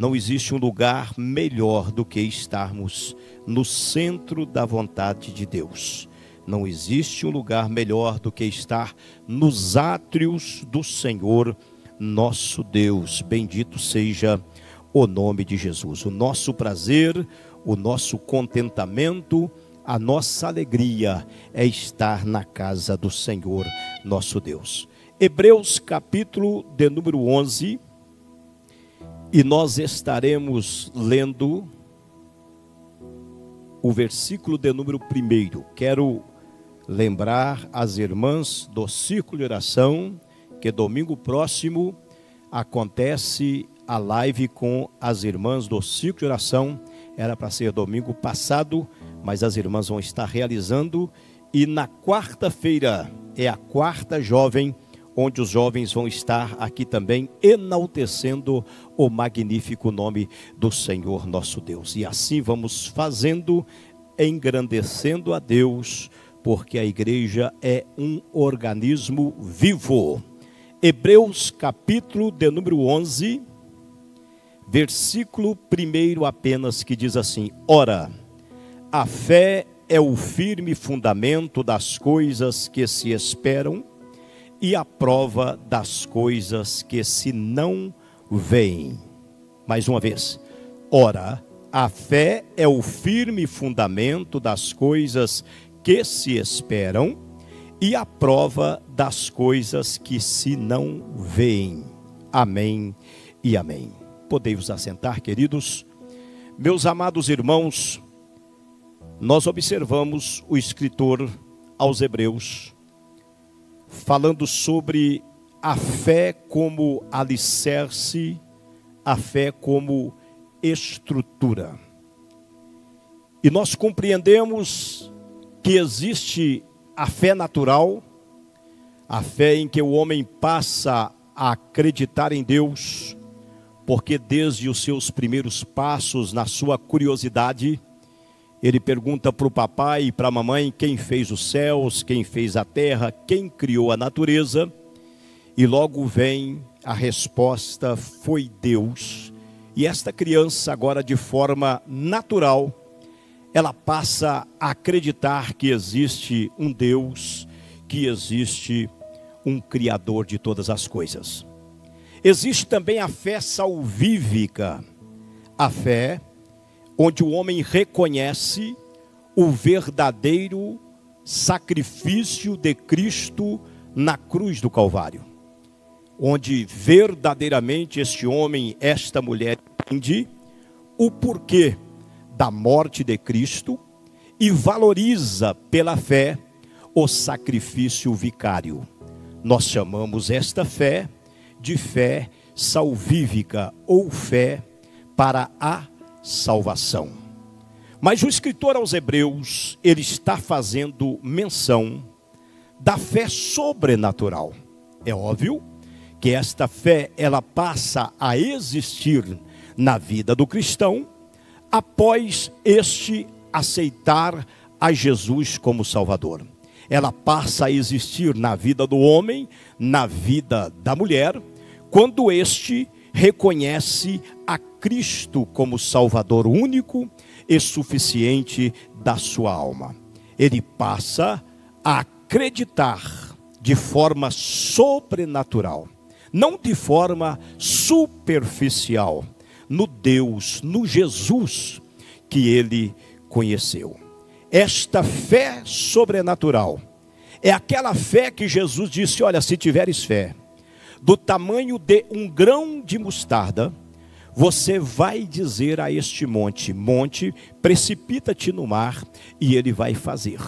Não existe um lugar melhor do que estarmos no centro da vontade de Deus. Não existe um lugar melhor do que estar nos átrios do Senhor, nosso Deus. Bendito seja o nome de Jesus. O nosso prazer, o nosso contentamento, a nossa alegria é estar na casa do Senhor, nosso Deus. Hebreus capítulo de número 11, e nós estaremos lendo o versículo de número 1. Quero lembrar as irmãs do Círculo de Oração que domingo próximo acontece a live com as irmãs do Círculo de Oração. Era para ser domingo passado, mas as irmãs vão estar realizando. E na quarta-feira é a quarta jovem, onde os jovens vão estar aqui também enaltecendo o magnífico nome do Senhor nosso Deus. E assim vamos fazendo, engrandecendo a Deus, porque a igreja é um organismo vivo. Hebreus capítulo de número 11, versículo 1 apenas, que diz assim: Ora, a fé é o firme fundamento das coisas que se esperam e a prova das coisas que se não veem. Mais uma vez. Ora, a fé é o firme fundamento das coisas que se esperam e a prova das coisas que se não veem. Amém e amém. Podei-vos assentar, queridos. Meus amados irmãos, nós observamos o escritor aos Hebreus falando sobre a fé como alicerce, a fé como estrutura. E nós compreendemos que existe a fé natural, a fé em que o homem passa a acreditar em Deus, porque desde os seus primeiros passos, na sua curiosidade, ele pergunta para o papai e para a mamãe quem fez os céus, quem fez a terra, quem criou a natureza, e logo vem a resposta: foi Deus. E esta criança agora, de forma natural, ela passa a acreditar que existe um Deus, que existe um Criador de todas as coisas. Existe também a fé salvífica, a fé onde o homem reconhece o verdadeiro sacrifício de Cristo na cruz do Calvário, onde verdadeiramente este homem, esta mulher, entende o porquê da morte de Cristo e valoriza pela fé o sacrifício vicário. Nós chamamos esta fé de fé salvífica ou fé para a salvação. Mas o escritor aos Hebreus, ele está fazendo menção da fé sobrenatural. É óbvio que esta fé, ela passa a existir na vida do cristão após este aceitar a Jesus como Salvador. Ela passa a existir na vida do homem, na vida da mulher, quando este reconhece a Cristo como Salvador único e suficiente da sua alma. Ele passa a acreditar de forma sobrenatural, não de forma superficial, no Deus, no Jesus que ele conheceu. Esta fé sobrenatural é aquela fé que Jesus disse: olha, se tiveres fé do tamanho de um grão de mostarda, você vai dizer a este monte: monte, precipita-te no mar, e ele vai fazer.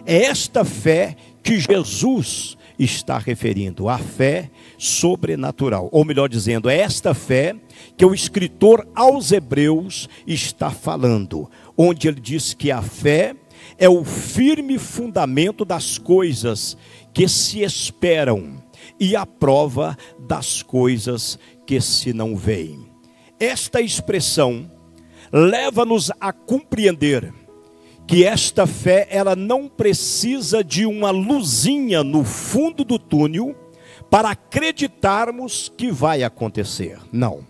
É esta fé que Jesus está referindo, a fé sobrenatural, ou melhor dizendo, é esta fé que o escritor aos Hebreus está falando, onde ele diz que a fé é o firme fundamento das coisas que se esperam e a prova das coisas que se não veem. Esta expressão leva-nos a compreender que esta fé, ela não precisa de uma luzinha no fundo do túnel para acreditarmos que vai acontecer. Não.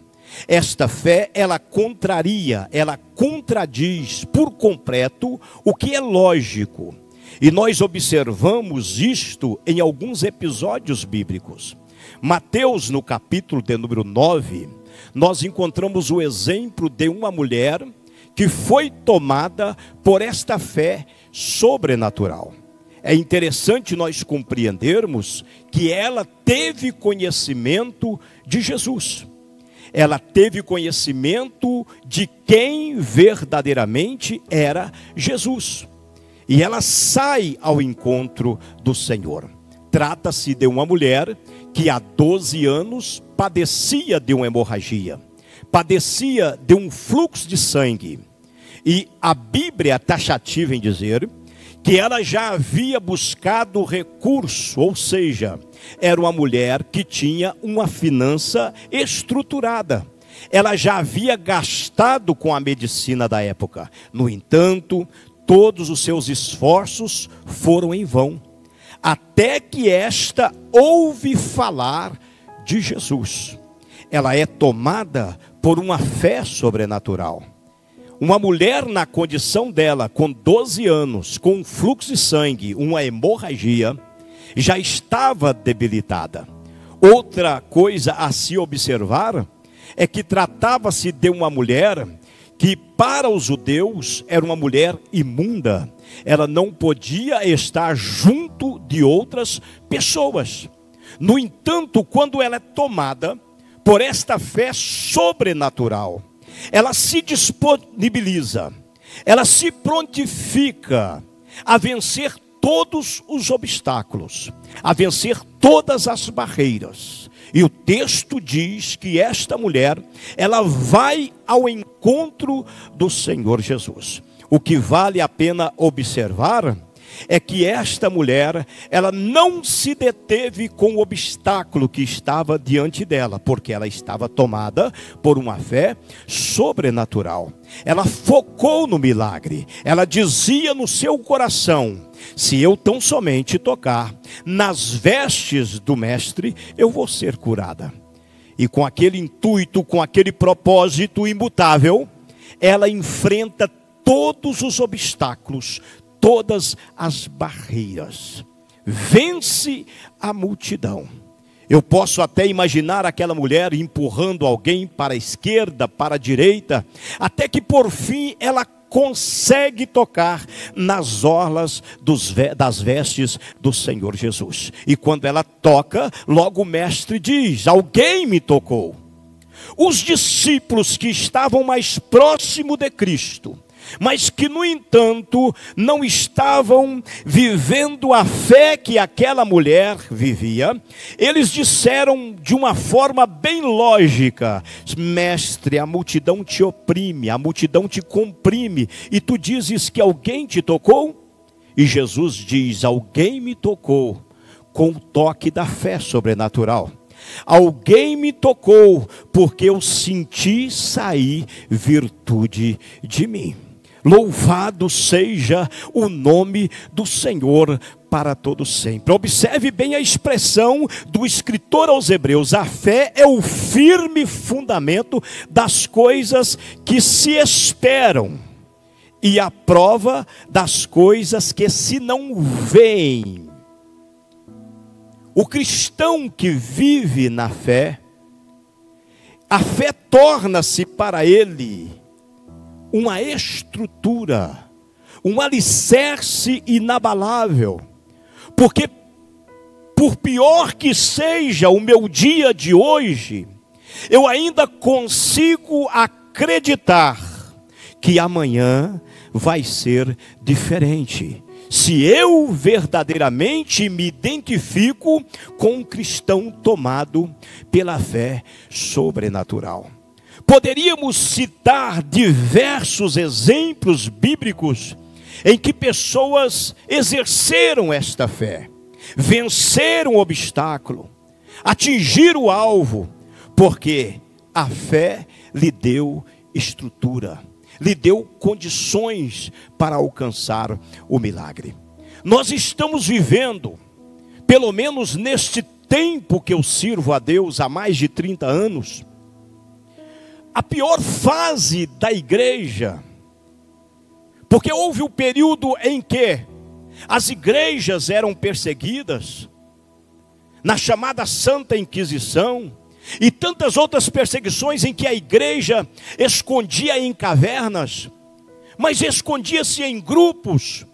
Esta fé, ela contraria, ela contradiz por completo o que é lógico. E nós observamos isto em alguns episódios bíblicos. Mateus, no capítulo de número 9, nós encontramos o exemplo de uma mulher que foi tomada por esta fé sobrenatural. É interessante nós compreendermos que ela teve conhecimento de Jesus. Ela teve conhecimento de quem verdadeiramente era Jesus. E ela sai ao encontro do Senhor. Trata-se de uma mulher que há 12 anos padecia de uma hemorragia, padecia de um fluxo de sangue. E a Bíblia é taxativa em dizer que ela já havia buscado recurso, ou seja, era uma mulher que tinha uma finança estruturada. Ela já havia gastado com a medicina da época. No entanto, todos os seus esforços foram em vão. Até que esta ouve falar de Jesus. Ela é tomada por uma fé sobrenatural. Uma mulher na condição dela, com 12 anos, com um fluxo de sangue, uma hemorragia, já estava debilitada. Outra coisa a se observar é que tratava-se de uma mulher que para os judeus era uma mulher imunda. Ela não podia estar junto de outras pessoas. No entanto, quando ela é tomada por esta fé sobrenatural, ela se disponibiliza, ela se prontifica a vencer todos os obstáculos, a vencer todas as barreiras. E o texto diz que esta mulher, ela vai ao encontro do Senhor Jesus. O que vale a pena observar é que esta mulher, ela não se deteve com o obstáculo que estava diante dela, porque ela estava tomada por uma fé sobrenatural. Ela focou no milagre, ela dizia no seu coração: se eu tão somente tocar nas vestes do mestre, eu vou ser curada. E com aquele intuito, com aquele propósito imutável, ela enfrenta todos os obstáculos, todas as barreiras, vence a multidão. Eu posso até imaginar aquela mulher empurrando alguém para a esquerda, para a direita, até que por fim ela consegue tocar nas orlas das vestes do Senhor Jesus. E quando ela toca, logo o mestre diz: alguém me tocou. Os discípulos que estavam mais próximo de Cristo, mas que no entanto não estavam vivendo a fé que aquela mulher vivia, eles disseram de uma forma bem lógica: mestre, a multidão te oprime, a multidão te comprime, e tu dizes que alguém te tocou? E Jesus diz: alguém me tocou com o toque da fé sobrenatural. Alguém me tocou porque eu senti sair virtude de mim. Louvado seja o nome do Senhor para todo sempre. Observe bem a expressão do escritor aos Hebreus: a fé é o firme fundamento das coisas que se esperam e a prova das coisas que se não veem. O cristão que vive na fé, a fé torna-se para ele uma estrutura, um alicerce inabalável, porque por pior que seja o meu dia de hoje, eu ainda consigo acreditar que amanhã vai ser diferente, se eu verdadeiramente me identifico com um cristão tomado pela fé sobrenatural. Poderíamos citar diversos exemplos bíblicos em que pessoas exerceram esta fé, venceram o obstáculo, atingiram o alvo, porque a fé lhe deu estrutura, lhe deu condições para alcançar o milagre. Nós estamos vivendo, pelo menos neste tempo que eu sirvo a Deus há mais de 30 anos, a pior fase da igreja, porque houve o período em que as igrejas eram perseguidas, na chamada Santa Inquisição, e tantas outras perseguições em que a igreja escondia em cavernas, mas escondia-se em grupos,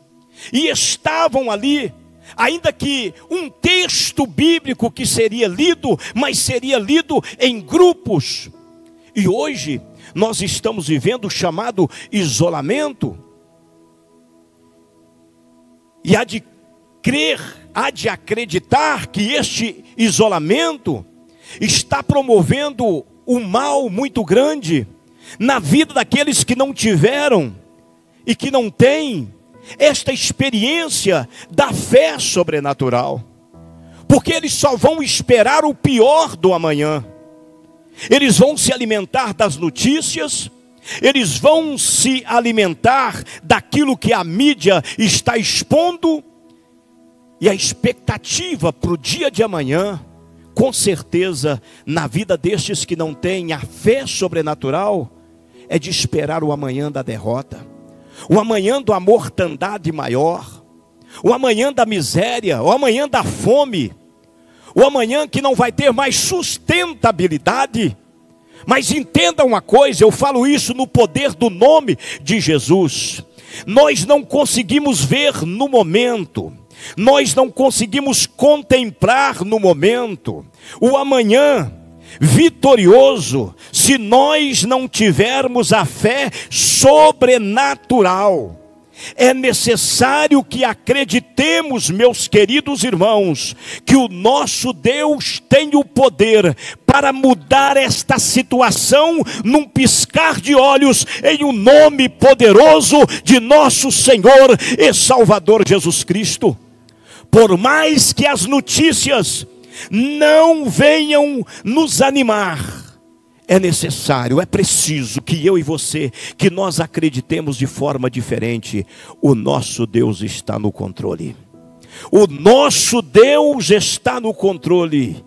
e estavam ali, ainda que um texto bíblico que seria lido, mas seria lido em grupos. E hoje nós estamos vivendo o chamado isolamento, e há de crer, há de acreditar que este isolamento está promovendo um mal muito grande na vida daqueles que não tiveram e que não têm esta experiência da fé sobrenatural, porque eles só vão esperar o pior do amanhã. Eles vão se alimentar das notícias, eles vão se alimentar daquilo que a mídia está expondo, e a expectativa para o dia de amanhã, com certeza, na vida destes que não têm a fé sobrenatural, é de esperar o amanhã da derrota, o amanhã da mortandade maior, o amanhã da miséria, o amanhã da fome, o amanhã que não vai ter mais sustentabilidade. Mas entenda uma coisa, eu falo isso no poder do nome de Jesus. Nós não conseguimos ver no momento, nós não conseguimos contemplar no momento o amanhã vitorioso, se nós não tivermos a fé sobrenatural. É necessário que acreditemos, meus queridos irmãos, que o nosso Deus tem o poder para mudar esta situação num piscar de olhos, em um nome poderoso de nosso Senhor e Salvador Jesus Cristo. Por mais que as notícias não venham nos animar, é necessário, é preciso que eu e você, que nós acreditemos de forma diferente. O nosso Deus está no controle. O nosso Deus está no controle.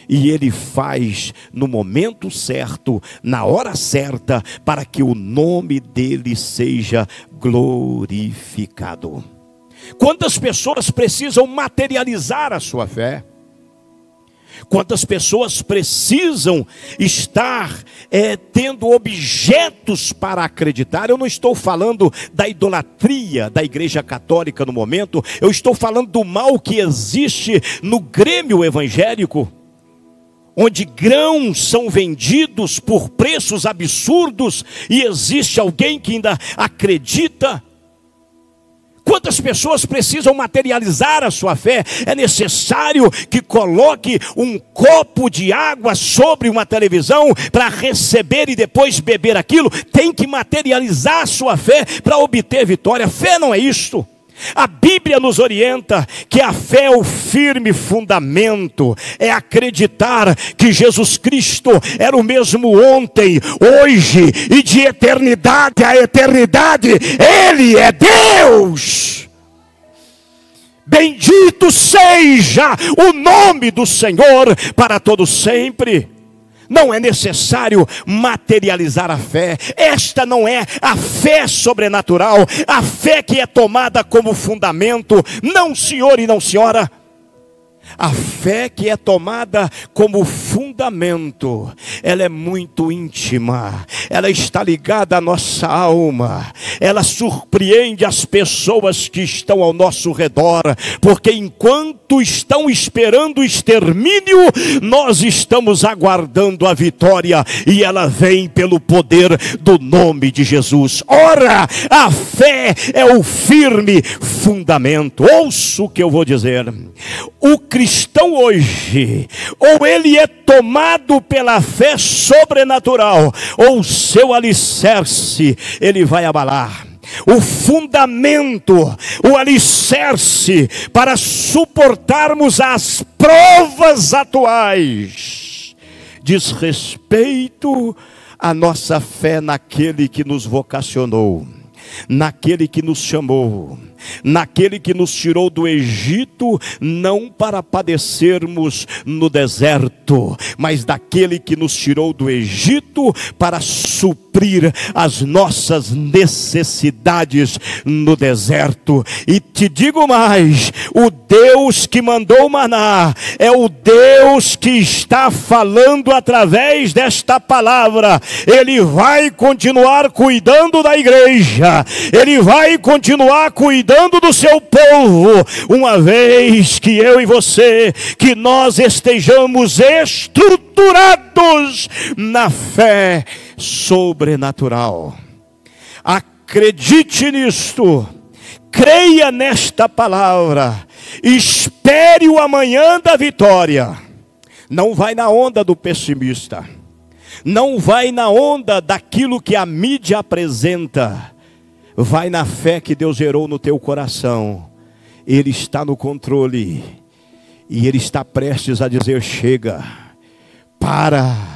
E Ele faz no momento certo, na hora certa, para que o nome dEle seja glorificado. Quantas pessoas precisam materializar a sua fé? Quantas pessoas precisam estar tendo objetos para acreditar? Eu não estou falando da idolatria da igreja católica no momento. Eu estou falando do mal que existe no grêmio evangélico, onde grãos são vendidos por preços absurdos e existe alguém que ainda acredita. Quantas pessoas precisam materializar a sua fé? É necessário que coloque um copo de água sobre uma televisão para receber e depois beber aquilo. Tem que materializar a sua fé para obter vitória. Fé não é isto. A Bíblia nos orienta que a fé é o firme fundamento, é acreditar que Jesus Cristo era o mesmo ontem, hoje e de eternidade a eternidade. Ele é Deus. Bendito seja o nome do Senhor para todo sempre. Não é necessário materializar a fé. Esta não é a fé sobrenatural, a fé que é tomada como fundamento. Não, senhor e não, senhora. A fé que é tomada como fundamento, ela é muito íntima, ela está ligada à nossa alma, ela surpreende as pessoas que estão ao nosso redor, porque enquanto estão esperando o extermínio, nós estamos aguardando a vitória, e ela vem pelo poder do nome de Jesus. Ora, a fé é o firme fundamento. Ouça o que eu vou dizer. O cristão hoje, ou ele é tomado pela fé sobrenatural, ou o seu alicerce ele vai abalar. O fundamento, o alicerce para suportarmos as provas atuais, diz respeito à nossa fé naquele que nos vocacionou, naquele que nos chamou, naquele que nos tirou do Egito, não para padecermos no deserto, mas daquele que nos tirou do Egito para suprir as nossas necessidades no deserto. E te digo mais, o Deus que mandou o maná é o Deus que está falando através desta palavra. Ele vai continuar cuidando da igreja, Ele vai continuar cuidando do seu povo, uma vez que eu e você, que nós estejamos estruturados na fé sobrenatural. Acredite nisto, creia nesta palavra, espere o amanhã da vitória. Não vai na onda do pessimista, não vai na onda daquilo que a mídia apresenta, vai na fé que Deus gerou no teu coração. Ele está no controle e Ele está prestes a dizer: chega, para.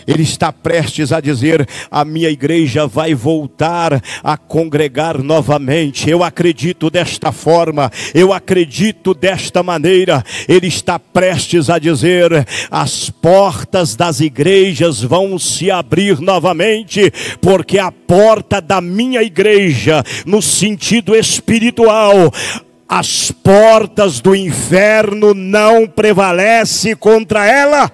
Ele está prestes a dizer: a minha igreja vai voltar a congregar novamente. Eu acredito desta forma, eu acredito desta maneira. Ele está prestes a dizer: as portas das igrejas vão se abrir novamente, porque a porta da minha igreja, no sentido espiritual, as portas do inferno não prevalecem contra ela.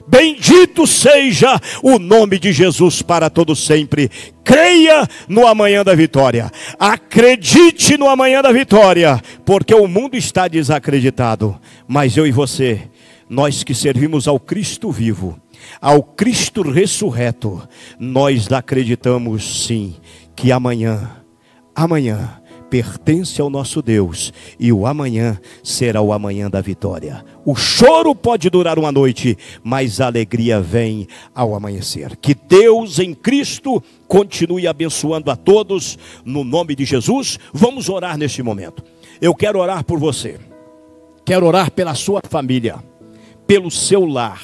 Bendito seja o nome de Jesus para todo sempre. Creia no amanhã da vitória, acredite no amanhã da vitória, porque o mundo está desacreditado, mas eu e você, nós que servimos ao Cristo vivo, ao Cristo ressurreto, nós acreditamos sim, que amanhã pertence ao nosso Deus, e o amanhã será o amanhã da vitória. O choro pode durar uma noite, mas a alegria vem ao amanhecer. Que Deus em Cristo continue abençoando a todos, no nome de Jesus. Vamos orar neste momento. Eu quero orar por você, quero orar pela sua família, pelo seu lar.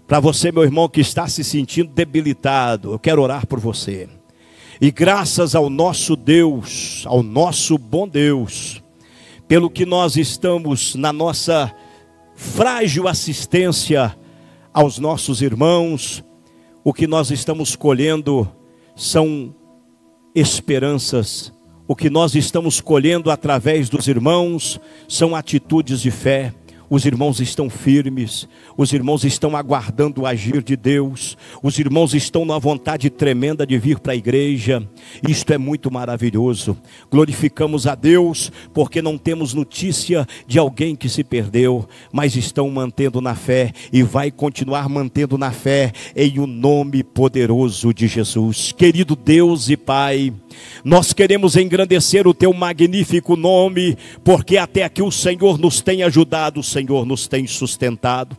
Para você, meu irmão, que está se sentindo debilitado, eu quero orar por você. E graças ao nosso Deus, ao nosso bom Deus, pelo que nós estamos na nossa frágil assistência aos nossos irmãos, o que nós estamos colhendo são esperanças. O que nós estamos colhendo através dos irmãos são atitudes de fé. Os irmãos estão firmes, os irmãos estão aguardando o agir de Deus, os irmãos estão na vontade tremenda de vir para a igreja. Isto é muito maravilhoso. Glorificamos a Deus porque não temos notícia de alguém que se perdeu, mas estão mantendo na fé e vai continuar mantendo na fé, em o nome poderoso de Jesus. Querido Deus e Pai, nós queremos engrandecer o teu magnífico nome, porque até aqui o Senhor nos tem ajudado, o Senhor nos tem sustentado.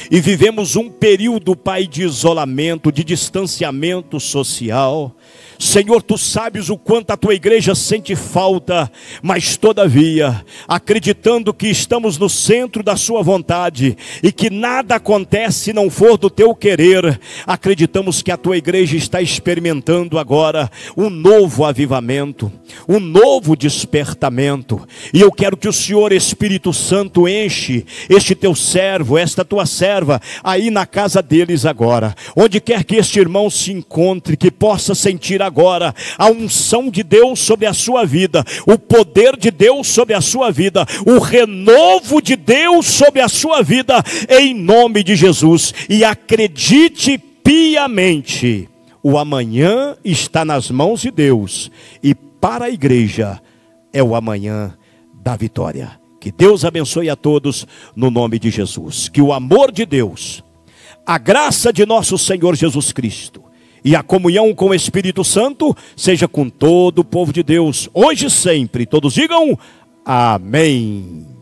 E vivemos um período, Pai, de isolamento, de distanciamento social. Senhor, Tu sabes o quanto a Tua igreja sente falta, mas todavia, acreditando que estamos no centro da Sua vontade e que nada acontece se não for do Teu querer, acreditamos que a Tua igreja está experimentando agora um novo avivamento, um novo despertamento. E eu quero que o Senhor Espírito Santo enche este Teu servo, esta Tua serva, aí na casa deles agora, onde quer que este irmão se encontre, que possa sentir agora a unção de Deus sobre a sua vida, o poder de Deus sobre a sua vida, o renovo de Deus sobre a sua vida, em nome de Jesus. E acredite piamente, o amanhã está nas mãos de Deus, e para a igreja é o amanhã da vitória. Que Deus abençoe a todos no nome de Jesus. Que o amor de Deus, a graça de nosso Senhor Jesus Cristo e a comunhão com o Espírito Santo seja com todo o povo de Deus, hoje e sempre. Todos digam amém.